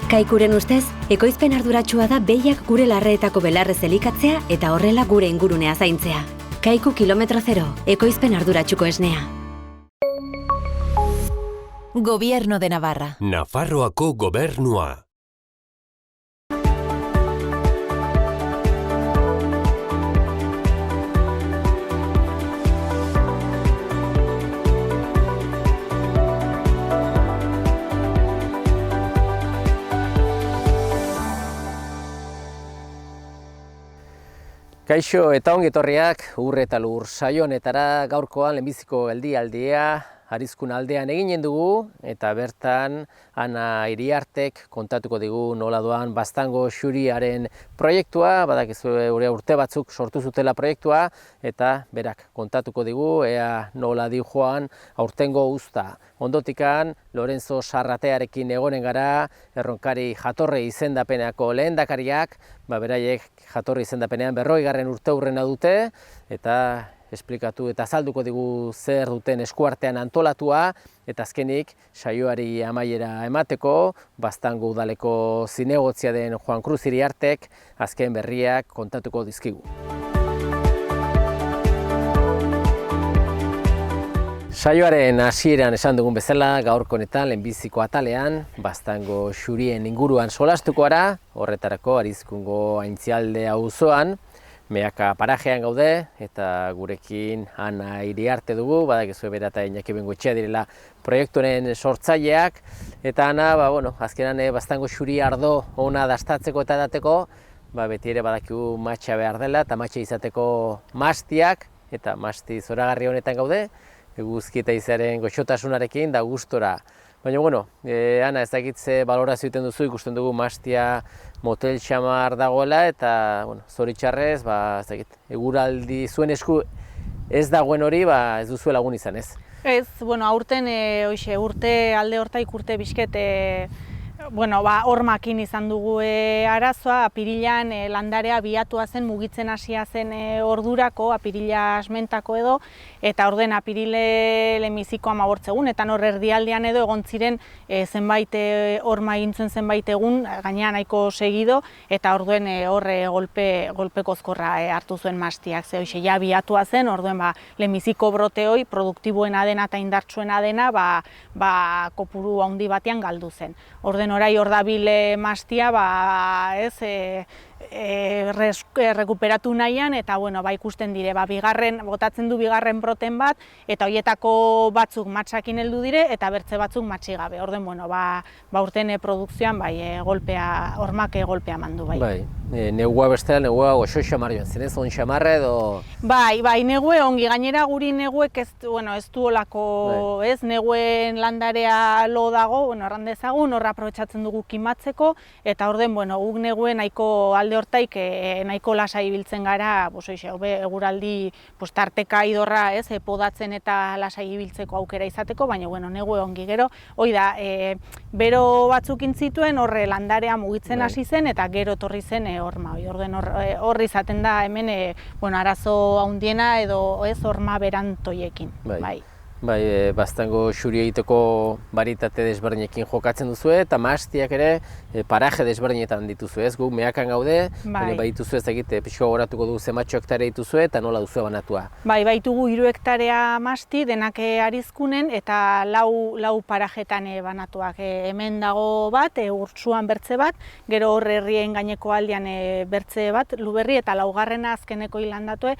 Kaikuren ustez, ekoizpen arduratsua da behiak gure larreetako belarrez elikatzea eta horrela gure ingurunea zaintzea. Kaiku kilometro zero, ekoizpen arduratsuko esnea. Gobierno de Navarra. Nafarroako gobernua. Kaixo eta ongi etorriak Ur eta Lur saio honetara. Gaurkoan lehenbiziko geldialdia Arizkun aldean eginen dugu eta bertan Ana Iriartek kontatuko digu nola doan Baztango Xuriaren proiektua, badakizue urte batzuk sortu zutela proiektua eta berak kontatuko digu ea nola di joan aurtengo uzta. Ondotikan Lorenzo Sarratearekin egonen gara, Erronkari jatorri izendapeneko lehendakariak, beraiek jatorri izendapenean 40. urteurrena dute eta esplikatu eta azalduko digu zer duten eskuartean antolatua eta azkenik saioari amaiera emateko Baztango udaleko zinegotzia den Juan Cruz Iriartek azken berriak kontatuko dizkigu. Saioaren hasieran esan dugun bezala, gaurko honetan lehenbiziko atalean Baztango Xurien inguruan solastuko gara, horretarako Arizkungo Aintzialde auzoan, Meaka parajean gaude eta gurekin Ana Iriarte dugu, badakizue bera eta Iñaki Bengoetxea direla proiektuaren sortzaileak eta Ana, azkenan Baztango Xuri ardo ona dastatzeko eta edateko, beti ere badakigu matxa behar dela eta matxa izateko mastiak eta masti zoragarri honetan gaude, eguzki eta izaren goxotasunarekin da gustora. Baina, Ana, ez dakit ze balorazio egiten duzu, ikusten dugu mastia motel xamar dagoela eta, zoritxarrez, ez dakit, eguraldi zuen esku ez dagoen hori, ez duzu lagun izan, ez? Ez, aurten, urte alde hortaik urte bizket, hormakin izan dugu arazoa, apirilan landarea biatua zen, mugitzen hasia zen ordurako, apirila asmentako edo, eta orden apirile lehenbiziko 15 egun, eta hor erdialdean edo egon ziren zenbait horma egin zuen zenbait egun, gainean nahiko segido, eta orduen horre golpe kozkorra hartu zuen mastiak, ze hoxe ja biatua zen, orduen lehenbiziko brote hoi, produktiboena dena eta indartsuena dena, kopuru handi batean galdu zen. Orden orai hor dabil mastia, rekuperatu nahian, eta ikusten dire, botatzen du bigarren broten bat, eta horietako batzuk matxakin heldu dire, eta bertze batzuk matxi gabe. Orden, urten produkzioan, hormak golpea mandu, bai. Negua bestela, negua oso xamar joan zen, ez on xamarra edo... Bai, negue ongi, gainera guri neguek ez du olako, ez, neguen landarea lo dago, erran dezagun, horra aprobetxatzen dugu kimatzeko, eta orden, guk neguen nahiko alde hortaik nahiko lasai ibiltzen gara, eguraldi tarteka idorra, ez, podatzen eta lasai ibiltzeko aukera izateko, baina, negue ongi gero, hoi da, bero batzuk intzituen horre landarea mugitzen hasi zen, eta gero torri zen horma, horri izaten da hemen arazo handiena edo ez horma berantoiekin. Baztango Xuri egiteko baritate desberdinekin jokatzen duzue eta mastiak ere paraje desberdinetan dituzue, ez? Gu meakan gaude, baina badituzu ez egite pixko goratuko du zematxo hektarea dituzue eta nola duzue banatua? Baitugu 3 hektarea masti denak Arizkunen eta lau parajetan banatuak. Hemen dago bat, Urtsuan bertze bat, gero hor herrien gaineko aldean bertze bat, Luberri eta laugarrena azkeneko hilandatue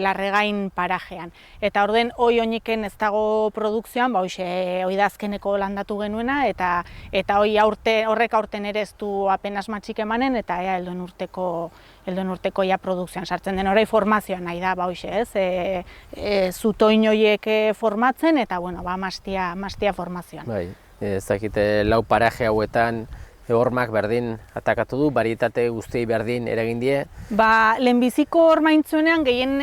Larregain parajean. Eta orden hoi oiniken ez dago produkzioan, hoi da azkeneko landatu genuena, eta horrek aurten ere ez du apenas matxik emanen, eta helduen urteko produkzioan sartzen den orai formazioan nahi da, zutoin horiek formatzen, eta mastia formazioan. Ez dakite lau paraje hauetan hormak berdin atakatu du, barietate guztiei berdin eragin die? Lehenbiziko horma intzuenean gehien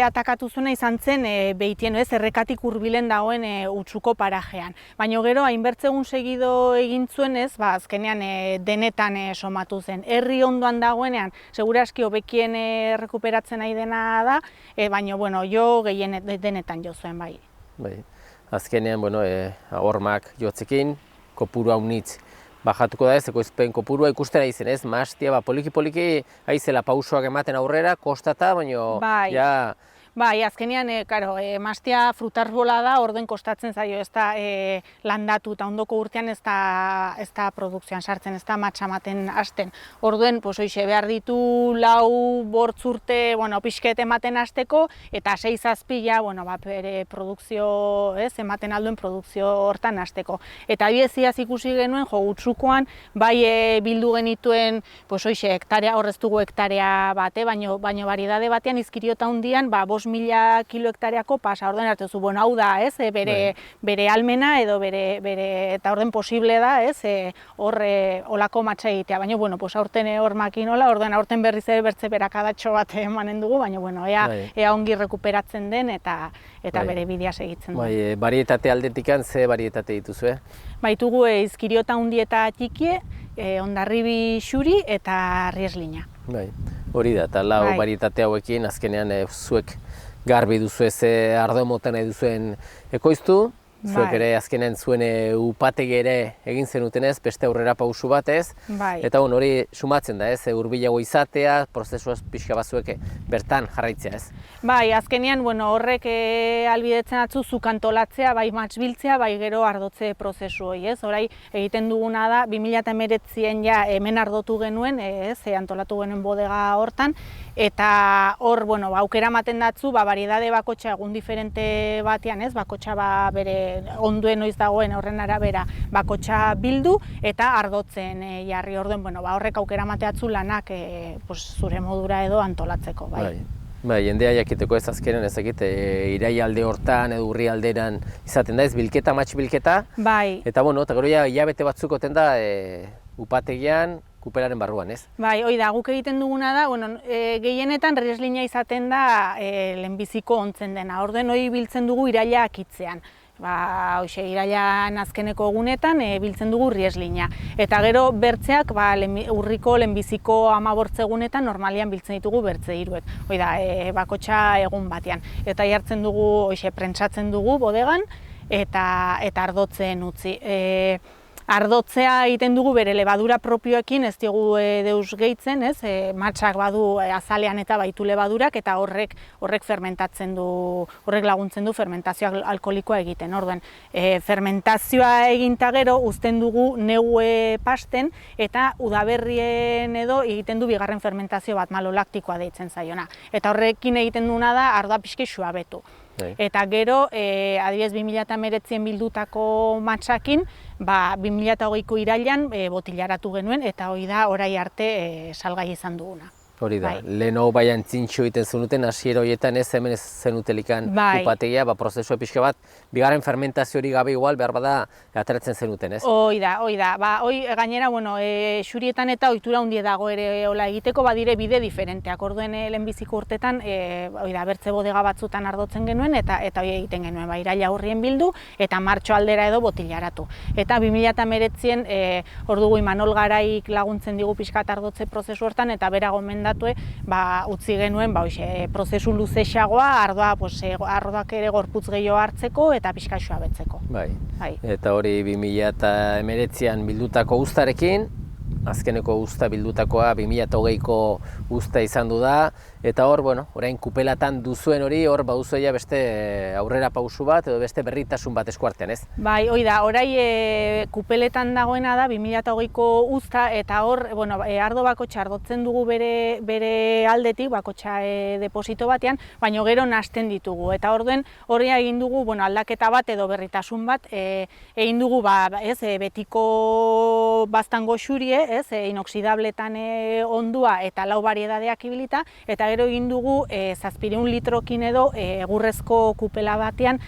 atakatu zuena izan zen behitien, errekatik hurbilen dagoen utsuko parajean. Baina gero, hainbertzegun segido egin zuen azkenean denetan somatu zen. Herri ondoan dagoenean, seguraski hobekien rekuperatzen nahi dena da, baina jo gehien denetan jo zuen bai. Azkenean, hormak jotzekin, kopuru haunitz bajatuko da ez, ekoizpen kopurua ikustera izen ez, mahastia, poliki-poliki aizela pausoak ematen aurrera, kostata, baina ja... Bai, azkenean, mahastia frutarbola da, orden kostatzen zaio, ez da landatu, eta ondoko urtean ez da produkzioan sartzen, ez da matxamaten hasten. Orduen, hoxe, behar ditu 4-5 urte, pixket ematen hasteko, eta 6-7 ja, bere produkzio, ematen alduen produkzio hortan hasteko. Eta abiesiaz ikusi genuen, utsukoan, bai bildu genituen, hektarea, horrez dugu hektarea bate, baino variedade batean, izkiriota hundian, 5.000 kilo hektareako pasa, orden hartuzu, hau da, bere almena edo eta orden posible da, olako matxa egitea, baina, aurten hor makinola, aurten berriz bertze berakadatxo bat emanen dugu, baina, ea ongi rekuperatzen den eta bere bidea segitzen du. Bai, barietate aldetikan, ze barietate dituzue? Baitugu izkiriota hundi eta txikie, Hondarribi xuri eta Rieslina. Bai, hori da, eta lau barietate hauekin azkenean zuek garbi duzu ez ardo moten nahi duzuen ekoiztu, zuek ere azkenean zuen upategi ere egin zenuten ez, beste aurrera pausu batez, eta hori sumatzen da ez, hurbilago izatea, prozesua pixka bazuek bertan jarraitzea ez. Bai, azkenean horrek albidetzen atzu zuk antolatzea, bai matxbiltzea, bai gero ardotze prozesu hori ez. Horai egiten duguna da, 2019an ja hemen ardotu genuen, antolatu genuen bodega hortan, eta hor, aukera ematen datzu, variedade bakotxa egun diferente batean ez, bakotxa bere onduen noiz dagoen horren arabera bakotxa bildu eta ardotzen jarri orduen, horrek aukera emateatzu lanak zure modura edo antolatzeko. Bai, jendea jakiteko ez azkenen ezakit, iraialde hortan edo urrialderan izaten da ez, bilketa, matx bilketa. Bai. Eta eta gero hilabete batzukoten da upategian, kupelaren barruan, ez? Bai, hoi da, guk egiten duguna da, gehienetan Rieslina izaten da lehenbiziko ontzen dena. Orden hori biltzen dugu iraila akitzean. Irailan azkeneko egunetan biltzen dugu Rieslina. Eta gero bertzeak urriko lehenbiziko 15 egunetan normalian biltzen ditugu bertze hiruek. Hoi da, bakotxa egun batean. Eta jartzen dugu, prentsatzen dugu bodegan eta ardotzen utzi. Ardotzea egiten dugu bere lebadura propioekin, ez diogu deus gehitzen, matxak badu azalean eta baitu lebadurak, eta horrek fermentatzen du, horrek laguntzen du fermentazio alkoholikoa egiten. Orduan, fermentazioa eginta gero uzten dugu negue pasten, eta udaberrien edo egiten du bigarren fermentazio bat, malolaktikoa deitzen zaiona. Eta horrekin egiten duna da ardoa pixke suabetu. Eta gero, adibidez 2019an bildutako matxakin, 2020ko irailan botilaratu genuen, eta hori da orai arte salgai izan duguna. Hori da, leheno baian txintxo egiten zenuten, hasiera horietan ez hemen ez zenutelikan upategia, prozesua pixka bat, bigarren fermentazio hori gabe igual, behar bada, ateratzen zenuten, ez? Hoi da. Hoi gainera, xurietan eta ohitura hundie dago ere hola egiteko, badire bide diferenteak. Orduen lehenbiziko urtetan, bertze bodega batzutan ardotzen genuen, eta hori egiten genuen, iraila aurrien bildu, eta martxo aldera edo botilaratu. Eta 2019an, hor dugu Imanol Garaik laguntzen digu pixkat ardotze prozesu hortan, eta bera gomendatue, utzi genuen prozesu luzexagoa, ardoak ere gorputz gehiago hartzeko eta pixka suabetzeko. Bai, eta hori 2019an bildutako uztarekin, azkeneko uzta bildutakoa 2020ko uzta izan du da, eta hor, orain kupelatan duzuen hori, hor baduzuela beste aurrera pausu bat edo beste berritasun bat eskuartean, ez? Bai, hoi da, orai kupeletan dagoena da 2020ko uzta, eta hor, ardo bakotxa ardotzen dugu bere aldetik, bakotxa deposito batean, baina gero nahasten ditugu, eta orduen hori egin dugu aldaketa bat edo berritasun bat, egin dugu betiko baztango xurie, inoxidabletan ondua eta lau bariedadeak ibilita, eta gero egin dugu 700 litrokin edo egurrezko kupela batean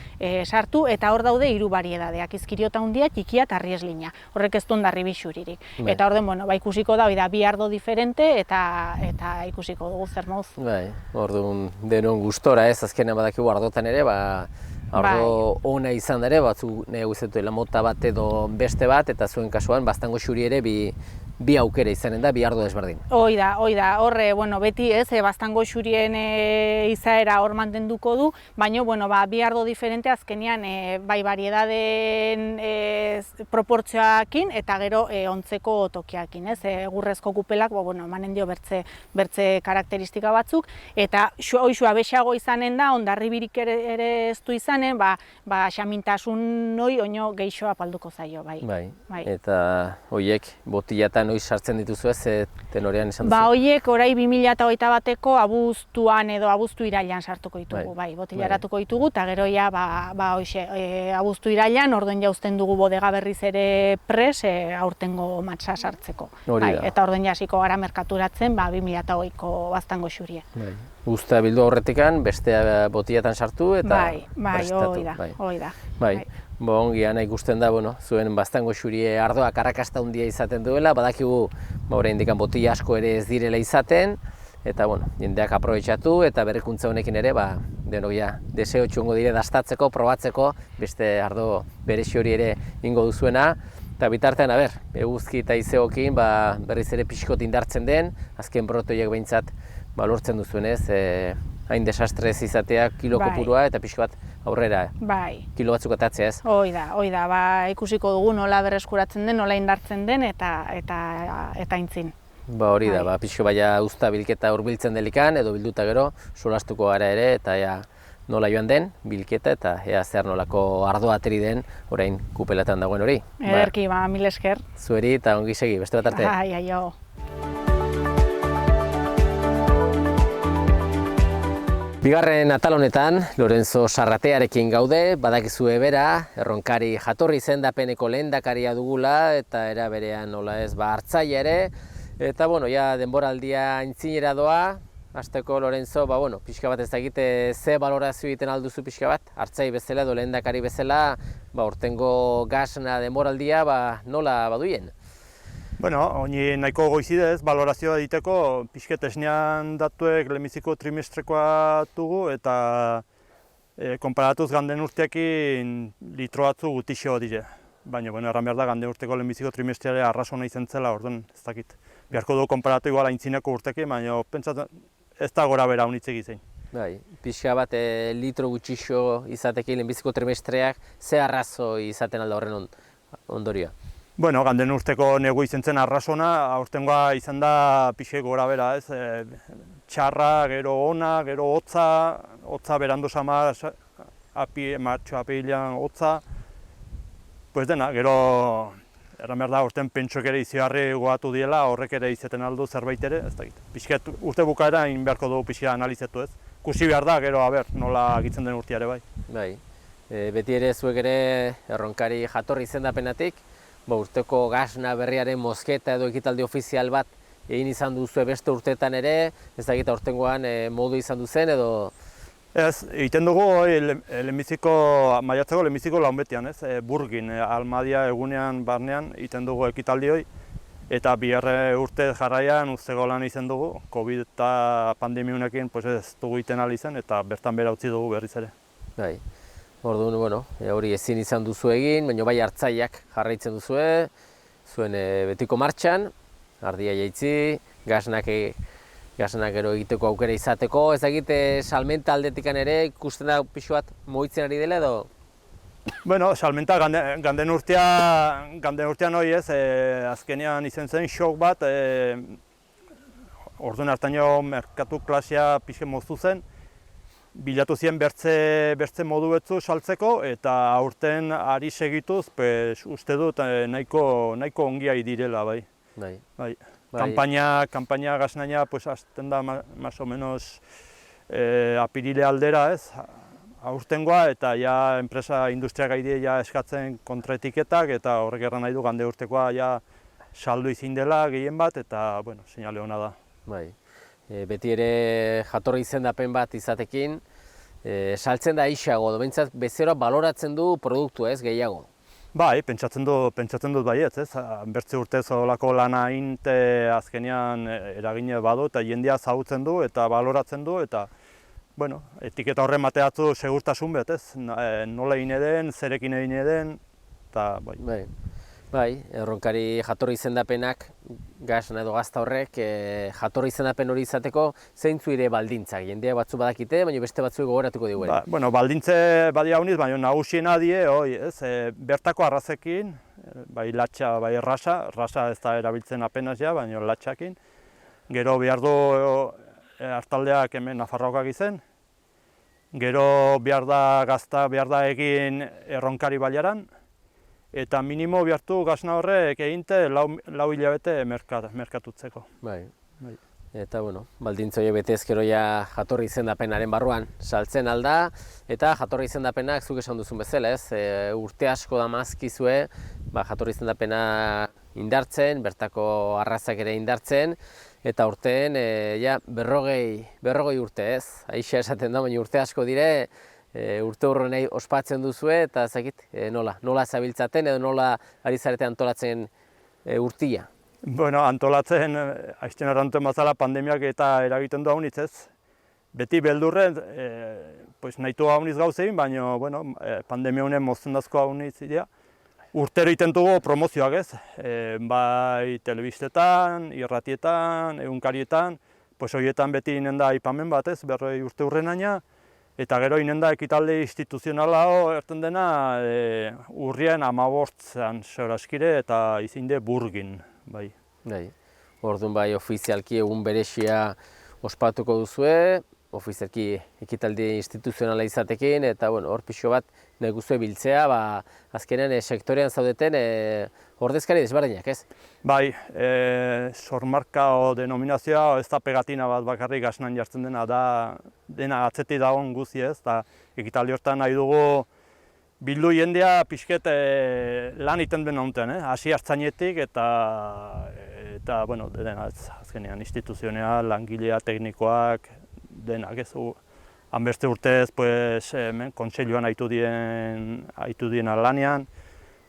sartu, eta hor daude 3 bariedadeak, izkiriota hundia, txikia eta Rieslina. Horrek ez du Hondarribi xuririk. Eta orden, ikusiko da, 2 ardo diferente, eta ikusiko dugu zer moz. Bai, orduan denon gustora ez, azkenean badakigu ardotan ere, ardo ona izan ere, batzu nahi guzetuela mota bat edo beste bat, eta zuen kasuan baztango xuri ere bi bi aukera izanen da, bi ardo desberdin. Hoi da, horre, beti ez, Baztango xurien izaera hor mantenduko du, baina, bi ardo diferente azkenean bai bariedaden proportzioakin eta gero ontzeko tokiakin, ez? Egurrezko kupelak, emanen dio bertze karakteristika batzuk, eta hoixua bexago izanen da, hondarribirik ere ez du izanen, xamintasun hoi oino geixoa palduko zaio, bai. Eta horiek botilatan noiz sartzen dituzu ez, tenorean esan duzu? Horiek orai 2021 bateko abuztuan edo abuztu irailan sartuko ditugu, botilaratuko ditugu, eta gero ja, abuztu irailan, orduen jauzten dugu bodega berriz ere pres, aurtengo matxa sartzeko. Eta orduen jasiko gara merkaturatzen 2020ko Baztango xurie. Guztia bildu aurretikan, beste botilatan sartu eta prestatu. Hoi da. Ongian ikusten da, zuen Baztango xurie ardoak arrakasta handia izaten duela, badakigu oraindik botila asko ere ez direla izaten, eta jendeak aprobetxatu eta berrikuntza honekin ere, denok deseo txungo dire dastatzeko, probatzeko, beste ardo berezi hori ere ingo duzuena, eta bitartean, eguzki eta izeokin berriz ere pixkot indartzen den, azken brotoiek behintzat lortzen duzuenez, hain desastrez izatea kilo kopurua eta pixko bat aurrera, kilo batzuk atatzea ez? Hoi da, ikusiko dugu nola berreskuratzen den, nola indartzen den eta intzin. Hori da, pixko baina uzta bilketa hurbiltzen delikan, edo bilduta gero, solastuko gara ere, eta nola joan den bilketa, eta zer nolako ardoa ateri den, orain kupelatan dagoen hori. Ederki, mil esker. Zueri eta ongi segi, beste bat arte. Aio. Bigarren atal honetan, Lorenzo Sarratearekin gaude, badakizue bera, Erronkari jatorri izendapeneko lehendakaria dugula, eta era berean nola ez hartzaile ere, eta denboraldia aintzinera doa, hasteko Lorenzo, pixka bat ez dakite ze balorazio egiten alduzu pixka bat, hartzaile bezala edo lehendakari bezala, urtengo gasna denboraldia nola baduien? Honi nahiko goizidez, balorazioa egiteko, pixket esnean datuek lehenbiziko trimestrekoa dugu eta konparatuz ganden urteekin litro batzu gutixo dire. Baina, erran behar da, ganden urteko lehenbiziko trimestreare arrasona izan zela, orduan ez dakit. Beharko du konparatu igual aintzineko urteekin, baina pentsatzen ez da gora bera honitz egizein. Pixka bat litro gutxixo izatekin lehenbiziko trimestreak, ze arrazo izaten alda horren ondorioa? Ganden urteko negu izan zen arrasona, aurtengoa izan da pixek gora bera, ez? Txarra, gero ona, gero hotza berandu samar, martxo apirilean hotza. Gero, erran behar da, urten pentsok ere izigarri goatu diela, horrek ere izaten aldu zerbait ere, ez dakit. Pixket urte bukaera beharko dugu pixka analizetu ez. Kusi behar da, gero, nola agitzen den urteare bai. Beti ere zuek ere Erronkari jatorri izendapenatik, urteko gasna berriaren mozketa edo ekitaldi ofizial bat egin izan duzu beste urteetan ere, ez dakit aurtengoan modu izan duzen edo? Ez, egiten dugu maiatzeko lehenbiziko launbetian, ez? Burgin, Almadia egunean barnean egiten dugu ekitaldi hori, eta biharre urte jarraian uzteko lan izan dugu, COVID eta pandemiunekin ez dugu egiten ahal izan, eta bertan bera utzi dugu berriz ere. Orduan, hori ezin izan duzu egin, baina bai hartzaileak jarraitzen duzue, zuen betiko martxan, ardia jaitzi, gasnak gero egiteko aukera izateko, ez egite salmenta aldetikan ere ikusten da pixu bat mugitzen ari dela edo? Salmenta ganden urtean hori ez, azkenean izan zen shock bat, orduan hartaino merkatu klasea pixke moztu zen, bilatu ziren bertze modu betzu saltzeko, eta aurten ari segituz, uste dut nahiko ongia direla, bai. Kampaina gaznaina hasten da más o menos apirile aldera, ez? Aurtengoa, eta enpresa industria gaide eskatzen kontraetiketak, eta horrek erran nahi du gande urtekoa saldu izin dela gehien bat, eta, seinale hona da. Beti ere jatorri izendapen bat izatekin, saltzen da isago, behintzat bezeroa baloratzen du produktu ez, gehiago? Pentsatzen dut baietz, ez? Bertze urtez olako lana inte azkenean eragine badu, eta jendea zagutzen du, eta baloratzen du, eta etiketa horren mateatzu segurtasun bet, ez? Nola egin eden, zerekin egin eden, eta Erronkari jatorri izendapenak gasna edo gazta horrek jatorri izendapen hori izateko zeintzu ire baldintzak? Jendea batzu badakite, baina beste batzuek gogoratuko digu ere. Bueno, baldintze badia uniz, baina nagusiena die, bertako arrazekin, bai latxa, bai rasa ez da erabiltzen apenas ja, baina latxakin. Gero behar du hartaldeak hemen Nafarroakak izen, gero behar da gazta, behar da egin erronkari bailaran, eta minimo behartu gazna horrek eginte lau hilabete merkatutzeko. Bai. Eta, baldintza horiek betez gero ja jatorri izendapenaren barruan saltzen alda, eta jatorri izendapenak zuk esan duzun bezala, ez? Urte asko damazkizue, jatorri izendapena indartzen, bertako arrazak ere indartzen, eta urteen, berrogei urte, ez? Aixa esaten da, baina urte asko dire, urte hurrenei ospatzen duzue, eta zakit, nola zabiltzaten edo nola ari zarete antolatzen urtia? Bueno, antolatzen, aizten errantuen bazala pandemiak eta eragiten du haunitz ez. Beti beldurren, nahitu haunitz gauzein, baina pandemia honen moztendazko haunitz idea. Urtero iten dugu promozioak ez, bai telebistetan, irratietan, egunkarietan, horietan beti inen da aipamen bat ez, 40 urte hurrenaina, eta gero inen da ekitalde instituzionala erten dena urrien 15an soraskire eta izinde burgin. Bai. Orduan bai ofizialki egun berezia ospatuko duzue, ofizialki ekitaldi instituzionala izatekin, eta hor pixo bat nahi guzue biltzea, azkenean sektorean zaudeten ordezkari desberdinak, ez? Bai, sormarka o denominazioa ez da pegatina bat bakarrik gasnan jartzen dena, dena atzetik dagoen guzi ez, eta ekitaldi hortan nahi dugu bildu jendea pixket lan iten den honetan, hasi hartzainetik eta dena azkenean instituzionea, langilea, teknikoak, denak ez. Hanbeste urtez kontseiluan haitu dien lanean,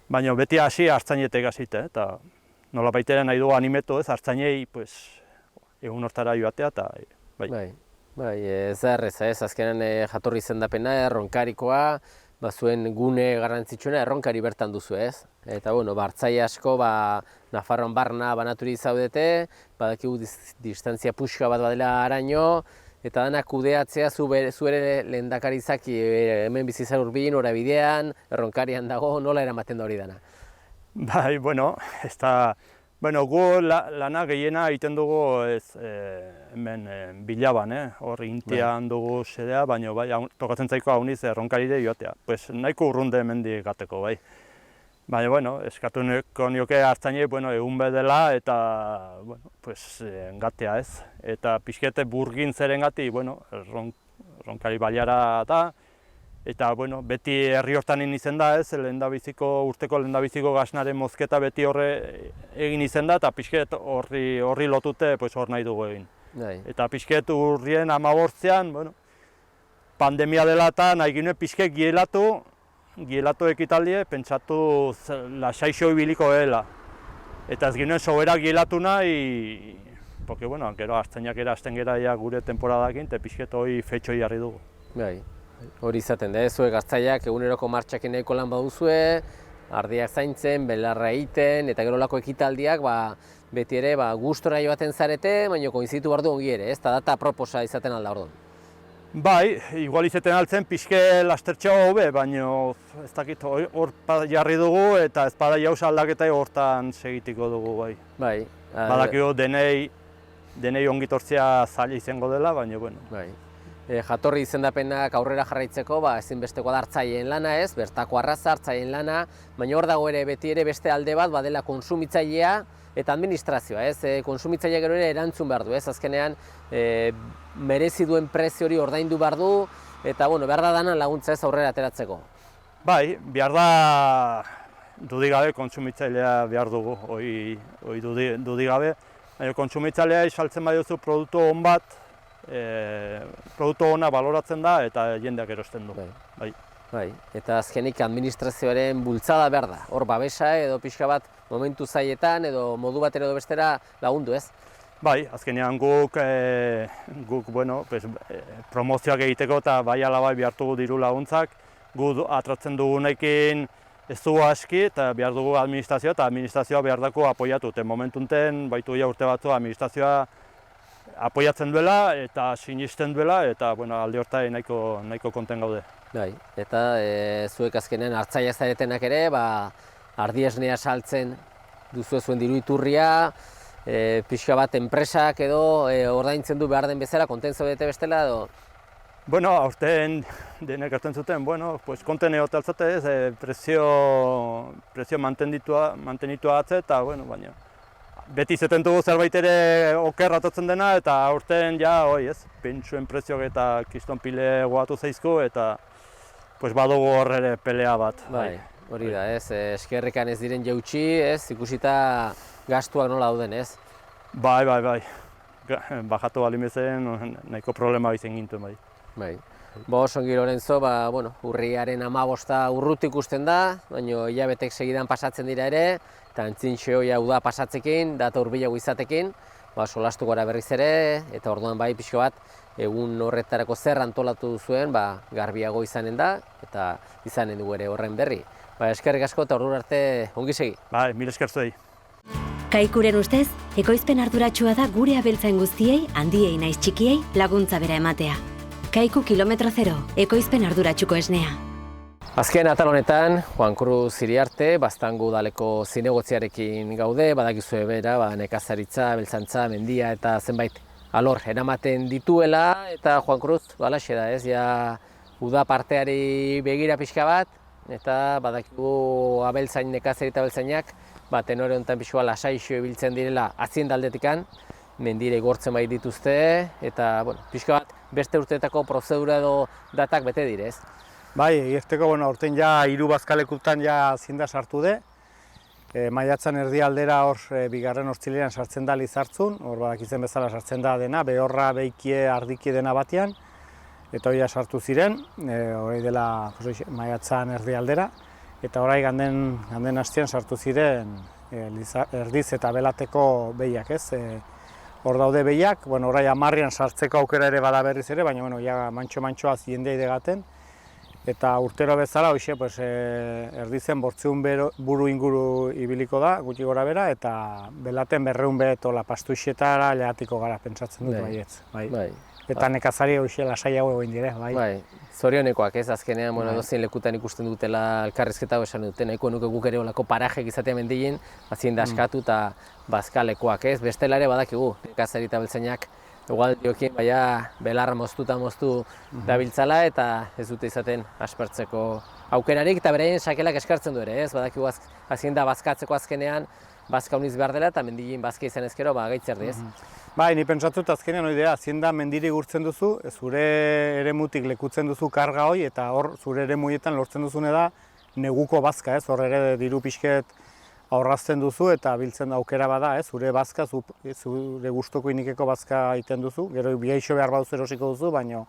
baina beti hasi hartzainetik hasite, eta nola baitera nahi dugu animetu ez, hartzainei egun hortara joatea eta bai. Bai, ez da erreza ez, azkenean jatorri izendapena, erronkarikoa, zuen gune garrantzitsuena erronkari bertan duzu ez. Eta hartzaile asko Nafarroan barna banaturi zaudete, badakigu distantzia puxka bat badela araño, eta danak kudeatzea zu ere lehendakarizak hemen bizizar hurbilin, orabidean, erronkarian dago, nola eramaten da hori dana? Bai, ez da... Gu lana gehiena egiten dugu hemen Bilaban, hor Intian dugu sedea, baina tokatzen zaiko hauniz erronkarire joatea. Nahiko urrunde hemendik gateko, bai. Baina, eskatu nioke hartzainei egun bedela eta gatea ez. Eta pixkete burgin zeren gati, erronkari bailara da, eta beti herri hortan izen da ez, urteko lehendabiziko gasnaren mozketa beti horre egin izen da, eta pixket horri lotute hor nahi dugu egin. Eta pixket urrien 15ean, pandemia dela eta nahi ginen pixket gielatu ekitaldie, pentsatu lasaixo ibiliko dela. Eta ez ginen sobera gielatu nahi, porque gero hartzainak hasten gera gure temporadakin, eta pixket hori fetxoi jarri dugu. Hori izaten da, zuek gaztaiak eguneroko martxakin nahiko lan baduzue, ardiak zaintzen, belarra egiten, eta gero lako ekitaldiak beti ere gustora joaten zarete, baina koinzitu behar du ongi ere, ez? Eta data proposa izaten alda orduan. Bai, igual izaten altzen pixke lastertxoa hobe, baina ez dakit hor jarri dugu eta ez bada jauz aldaketa hortan segitiko dugu, bai. Badakio denei ongitortzea zaila izango dela, baina bueno. Jatorri izendapenak aurrera jarraitzeko, ezinbesteko da hartzaileen lana ez, bertako arraza hartzaileen lana, baina hor dago ere beti ere beste alde bat badela konsumitzailea eta administrazioa, ez? Konsumitzailea gero ere erantzun behar du, ez? Azkenean merezi duen prezio hori ordaindu behar du, eta behar da dana laguntza ez aurrera ateratzeko. Bai, behar da dudik gabe konsumitzailea behar dugu, hori dudik gabe, baina konsumitzailea saltzen badiozu produktu on bat, produktu ona baloratzen da eta jendeak erosten du. Eta azkenik administrazioaren bultzada behar da, hor babesa edo pixka bat momentu zaietan edo modu batera edo bestera lagundu ez? Bai, azkenean guk promozioak egiteko eta bai ala bai behartugu diru laguntzak, guk atratzen dugunekin ez dugu aski eta behar dugu administrazioa eta administrazioa behar dako apoiatu. Eta momentunten baitu ja urte batzu administrazioa apoiatzen duela eta sinisten duela eta alde horretan nahiko konten gaude. Bai, eta zuek azkenean hartzailea zaretenak ere, ardi-esnea saltzen duzu zuen diru iturria, pixka bat enpresak edo ordaintzen du behar den bezala, konten zaudete bestela edo? Aurten denek hartzen zuten, konten egote altzate prezio mantenitua atze eta, baina beti izaten dugu zerbait ere oker atotzen dena eta aurten pentsuen prezioak eta kiston pile goatu zaizku eta badugu hor ere pelea bat. Bai, hori da, eskerrikan ez diren jautsi, ikusita gastuak nola dauden, ez? Bai. Bajatu balimezen nahiko problema izan gintuen, bai. Ongi Lorenzo, urriaren 15 urruti ikusten da, baina hilabetek segidan pasatzen dira ere, eta antzintxo uda pasatzekin, data hurbilago izatekin, solastuko gara berriz ere, eta orduan bai pixko bat, egun horretarako zer antolatu duzuen, garbiago izanen da, eta izanen dugu ere horren berri. Eskerrik asko eta ordura arte ongi segi. Bai, mil esker zuei. Kaikuren ustez, ekoizpen arduratsua da gure abeltzain guztiei, handiei naiz txikiei, laguntza bera ematea. Kaiku kilometro zero, ekoizpen arduratsuko esnea. Azken atal honetan, Juan Cruz Iriarte, Baztango udaleko zinegotziarekin gaude, badakizue bera, nekazaritza, abeltzantza, mendia eta zenbait alor eramaten dituela, eta Juan Cruz, balaxe da ez, uda parteari begira pixka bat, eta badakigu abeltzain nekazari eta abeltzainak, tenore honetan pixua lasaixo ibiltzen direla aziendaldetikan, mendire igortzen bai dituzte, eta pixka bat beste urteetako prozedura edo datak bete direz. Bai, egizteko, aurten 3 bazkalekutan azienda sartu de. Maiatzan erdialdera hor bigarren ostzilian sartzen da Lizartzun, hor badakitzen bezala sartzen da dena, behorra, beikie, ardiki dena batean, eta hori sartu ziren, hori dela maiatzan erdialdera, eta hori ganden hastian sartu ziren erdiz eta belateko behiak, ez? Hor daude behiak, hori 10 sartzeko aukera ere bada berriz ere, baina mantxo-mantxoa jendea idegaten. Eta urtero bezala, erdizen 800 buru inguru ibiliko da, gutxi gora bera, eta belaten 200 betola pastuixetara lehatiko gara, pentsatzen dut baietz. Eta nekazari lasaiago egin dire, bai. Zorionekoak ez, azkenean, dozein lekutan ikusten dutela elkarrizketa esan dute, nahiko nuke guk ere olako parajek izatea mendien, azienda askatu eta bazkalekoak ez, bestela ere badakigu, nekazari eta beltzainak igual diokin belarra moztu dabiltzala eta ez dute izaten aspertzeko aukerarik eta beraien sakelak eskartzen du ere, ez? Badakigu azienda bazkatzeko azkenean bazka uniz behar dela eta mendilin bazka izan ezkero gaitzer di, ez? Bai, ni pentsatut azkenean hori da, azienda mendiri gurtzen duzu, zure eremutik lekutzen duzu karga hori eta hor zure eremuietan lortzen duzune da neguko bazka, ez? Hor ere diru pixket aurrazten duzu eta biltzen aukera bada, zure bazka, zure gustoko inikeko bazka egiten duzu, gero biaixo behar baduz erosiko duzu, baina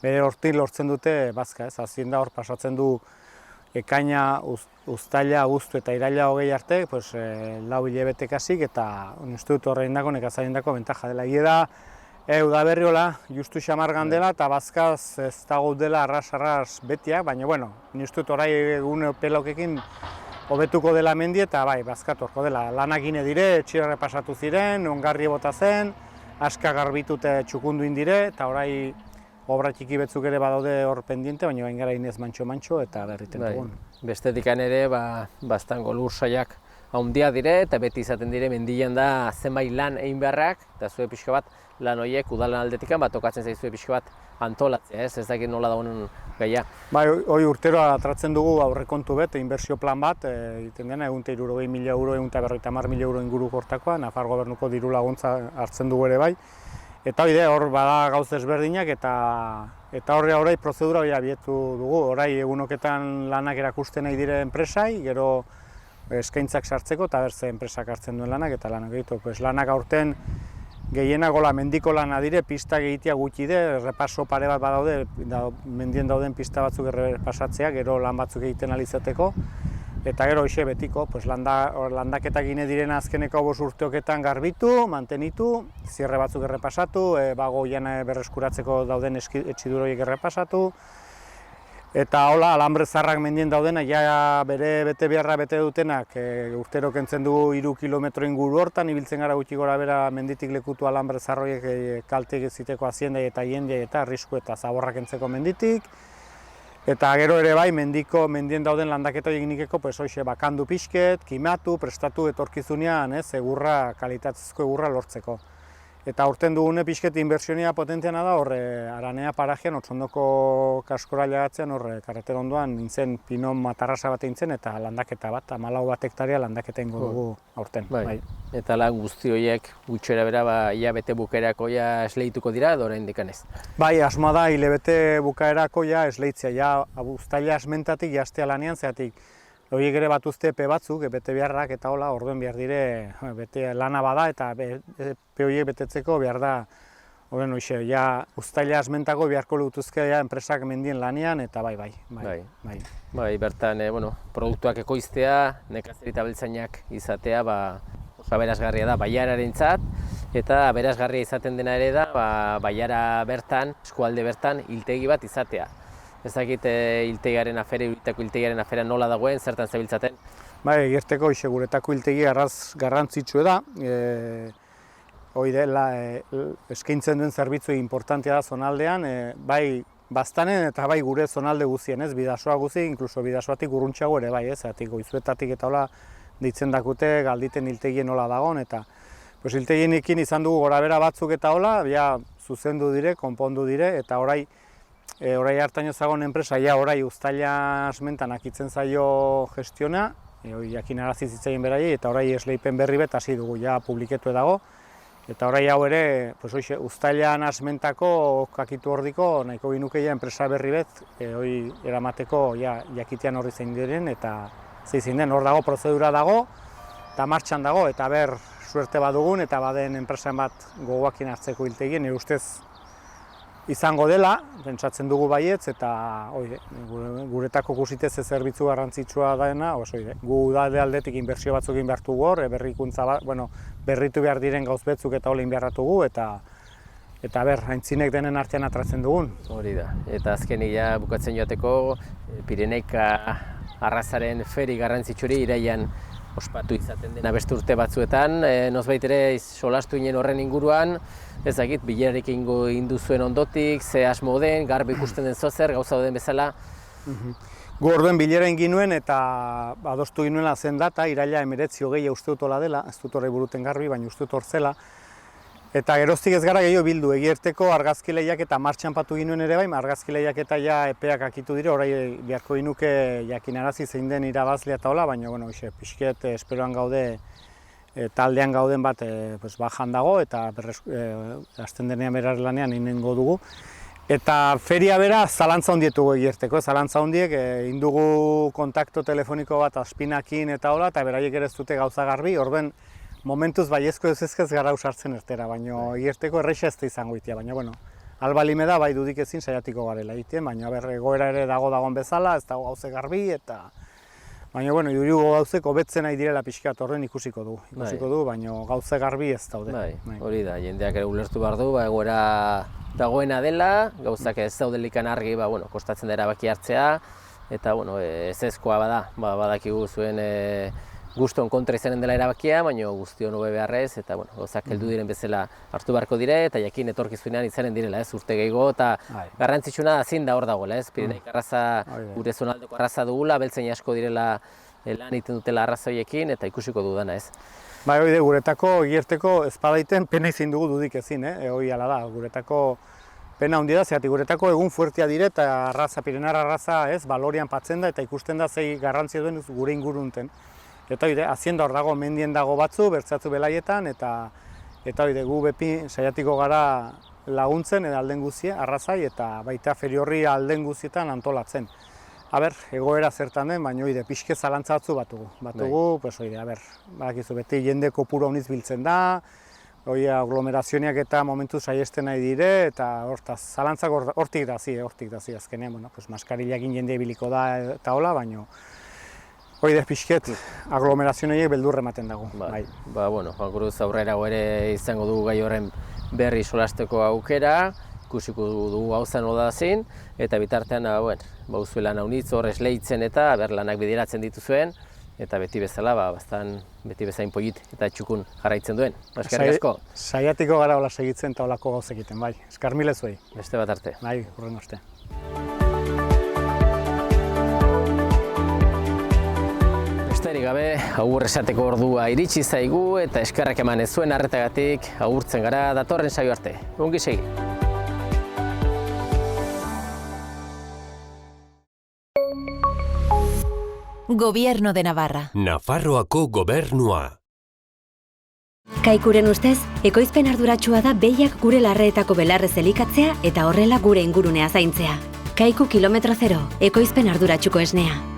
bere hortik lortzen dute bazka, ez? Azienda hor pasatzen du ekaina, uztaila, abuztu eta iraila 20 arte, 4 hilabete kasik eta uste dut horrein dako nekazarindako bentaja dela. Gie da, udaberri hola, justu xamargan dela eta bazkaz ez dago dela arras betiak, baina uste dut orai egun pelokekin hobetuko dela mendi eta bazkatorko dela. Lanak gine dire, etxirre pasatu ziren, ongarri bota zen, aska garbitute txukundu indire eta orai obra txiki betzuk ere badaude hor pendiente, baina bain gara inez mantxo eta berriten dugun. Bestetikan ere, Baztango lur saiak handia dire eta beti izaten dire mendian da zenbait lan egin beharrak eta zue pixka bat lan horiek udalan aldetikan tokatzen zaizue pixka bat antolatzea, ez dakit nola dagoen gaia. Bai, hori urtero atratzen dugu aurrekontu bet, inbertsio plan bat, egiten dena, 160.000 euro, 150.000 euro inguru kortakoa, Nafar gobernuko diru laguntza hartzen dugu ere bai. Eta hor bada gauz ezberdinak eta horre prozedura hori abietu dugu. Horai egunoketan lanak erakusten nahi dire enpresai, gero eskaintzak sartzeko eta berze enpresak hartzen duen lanak eta lanak egitu. Lanak aurten gehienak mendiko lana dire, pista egitea gutxi de, repaso pare bat badaude, mendien dauden pista batzuk errepasatzea, gero lan batzuk egiten alizateko. Eta gero hoxe betiko, landaketak gine direna azkeneko 5 urteoketan garbitu, mantenitu, zierre batzuk errepasatu, bago berreskuratzeko dauden etxiduroiek errepasatu, Eta hola, alambre zarrak mendien daudenak, ja bere bete beharra bete dutenak, urtero kentzen dugu 3 kilometro inguru hortan, ibiltzen gara gutxi gora bera menditik lekutu alambre zarroiek kalte egiziteko aziendai eta hiendai eta arrisku eta zaborrak kentzeko menditik. Eta gero ere bai, mendien dauden landaketa horiek nikeko, hoxe bakandu pixket, kimatu, prestatu etorkizunean, egurra, kalitatezko egurra lortzeko. Eta aurten dugune pixket inbertsionia potenteana da, horre Aranea parajean, otsondoko kaskora llagatzean, horre karretera ondoan nintzen pinon matarrasa bat eintzen eta landaketa bat, 14 bat hektaria landaketa ingo dugu aurten. Bai. Eta lan guzti horiek gutxera bera, hilabete bukaerako esleituko dira, edo oraindik ez? Bai, asmoa da hilabete bukaerako esleitzea, uztaila asmentatik jastea lanean, zeatik horiek ere batuzte epe batzuk, bete beharrak eta hola, orduen behar dire, bete lana bada eta epe horiek betetzeko behar da, uztaila asmentako beharko lehutuzke enpresak mendien lanean eta bai. Bai, bertan, produktuak ekoiztea, nekazaritza abeltzainak izatea, oso aberasgarria da Baiararentzat, eta aberasgarria izaten dena ere da, Baiara bertan, eskualde bertan, hiltegi bat izatea. Ez dakit hiltegiaren afera, Iruitako hiltegiaren afera nola dagoen, zertan zebiltzaten? Bai, egerteko guretako hiltegi garrantzitsua da. Eskaintzen duen zerbitzu importantea da zonaldean, bai Baztanen eta bai gure zonalde guzien, Bidasoa guzi, inkluso Bidasoatik urruntxago ere bai, Goizuetatik eta hola ditzen dakute galditen hiltegien nola dagoen, eta hiltegienekin izan dugu gorabera batzuk eta hola, zuzendu dire, konpondu dire, eta orai hartaino zagoen enpresa, orai uztaila asmentan akitzen zaio gestiona, jakin arazi zitzaien beraiei, eta orai esleipen berri bet hasi dugu, publiketu dago. Eta orai hau ere, uztaila asmentako kakitu hordiko, nahiko ginukeia enpresa berri bet, eramateko jakitean horri zein diren, eta zein den, hor dago, prozedura dago, eta martxan dago, eta ber, suerte badugun, eta baden enpresan bat gogoakin hartzeko hiltegien, nire ustez izango dela, pentsatzen dugu baietz, eta guretako kusitez zerbitzu garrantzitsua dena, gu udalde aldetik inbertsio batzuk egin behartu hor, berrikuntza bat, berritu behar diren gauz betzuk eta hola inbeharratugu, eta haintzinek denen artean atratzen dugun. Hori da, eta azkenik bukatzen joateko, Pireneika arrazaren feri garrantzitsuri iraian ospatu izaten dena beste urte batzuetan, nozbait ere solastu ginen horren inguruan, ez dakit, bilerarik indu zuen ondotik, ze asmo den, garbi ikusten den zozer, gauza den bezala. Gu orduen bilera egin ginuen eta adostu ginuela zen data, iraila 19-20 uste dut hola dela, ez dut horrei buruten garbi, baina uste dut hor zela. Eta geroztik ez gara gehiago bildu, egierteko argazki lehiaketa martxan patu ginuen ere bai, argazki lehiaketa epeak akitu dire, orai beharko ginuke jakinarazi zein den irabazlea eta hola, baina pixket esperoan gaude, taldean gauden bat bajan dago eta hasten denean berar lanean inengo dugu. Eta feria bera zalantza hondietugu egierteko, zalantza hondiek indugu kontakto telefoniko bat Aspinakin eta hola, eta beraiek ere ez dute gauza garbi, orduen momentuz baiezko ez gara usartzen ertera, baina egierteko erreixa ez da izango itea, baina albalime da bai dudik ezin saiatiko garela egiten, baina egoera ere dagoen bezala, ez dago gauze garbi, eta baina irudigu gauzek hobetzen nahi direla pixkat horren ikusiko du, baina gauze garbi ez daude. Hori da, jendeak ere ulertu behar du, egoera dagoena dela, gauzak ez daudelikan argi, kostatzen da erabaki hartzea, eta ezezkoa bada, badakigu zuen guztion kontra izanen dela erabakia, baina guztion hobe beharrez, eta gauzak heldu diren bezala hartu beharko dire, eta jakin etorkizunean izanen direla, urte gehiago, eta garrantzitsuna zin da hor dagoela, Pireneika arraza, gure zonaldeko arraza dugula, beltzain asko direla lan egiten dutela arraza horiekin, eta ikusiko dudana, ez? Bai, guretako egierteko ezpadaiten pena izin dugu dudik ezin, hori ala da, guretako pena handia da, zeatik guretako egun fuertea dire, eta Pirenar arraza balorian patzen da, eta ikusten da zei garrantzia duen gure ingurunten. Eta azienda hor dago, mendien dago batzu, bertzatzu belaietan, eta gu bepi saiatiko gara laguntzen alden guzie, arrazai, eta baita feri horri alden guzietan antolatzen. Egoera zertan den, baina pixke zalantza batzu batugu. Badakizu, beti jende kopuru honiz biltzen da, aglomerazioak eta momentu saiesten nahi dire, eta zalantzak hortik dazi azkenean, maskarilakin jende biliko da eta hola, baina pixket aglomerazioiek beldurre ematen dago. Guruz aurrerago ere izango dugu gai horren berri solasteko aukera, ikusiko dugu gauza nola zein, eta bitartean, uzu lan haunitz hor esleitzen eta lanak bideratzen dituzuen, eta beti bezala, beti bezain polit eta txukun jarraitzen duen. Eskerrik asko. Saiatiko gara hola segitzen eta holako gauz egiten, bai. Eskar mile zuei. Beste bat arte. Bai, hurrengo aste. Besterik gabe, agur esateko ordua iritsi zaigu eta eskerrak eman ez zuen arretagatik agurtzen gara datorren saio arte. Ongi segi. Gobierno de Navarra. Nafarroako Gobernua. Kaikuren ustez, ekoizpen arduratsua da behiak gure larreetako belarrez elikatzea eta horrela gure ingurunea zaintzea. Kaiku kilometro zero, ekoizpen arduratsuko esnea.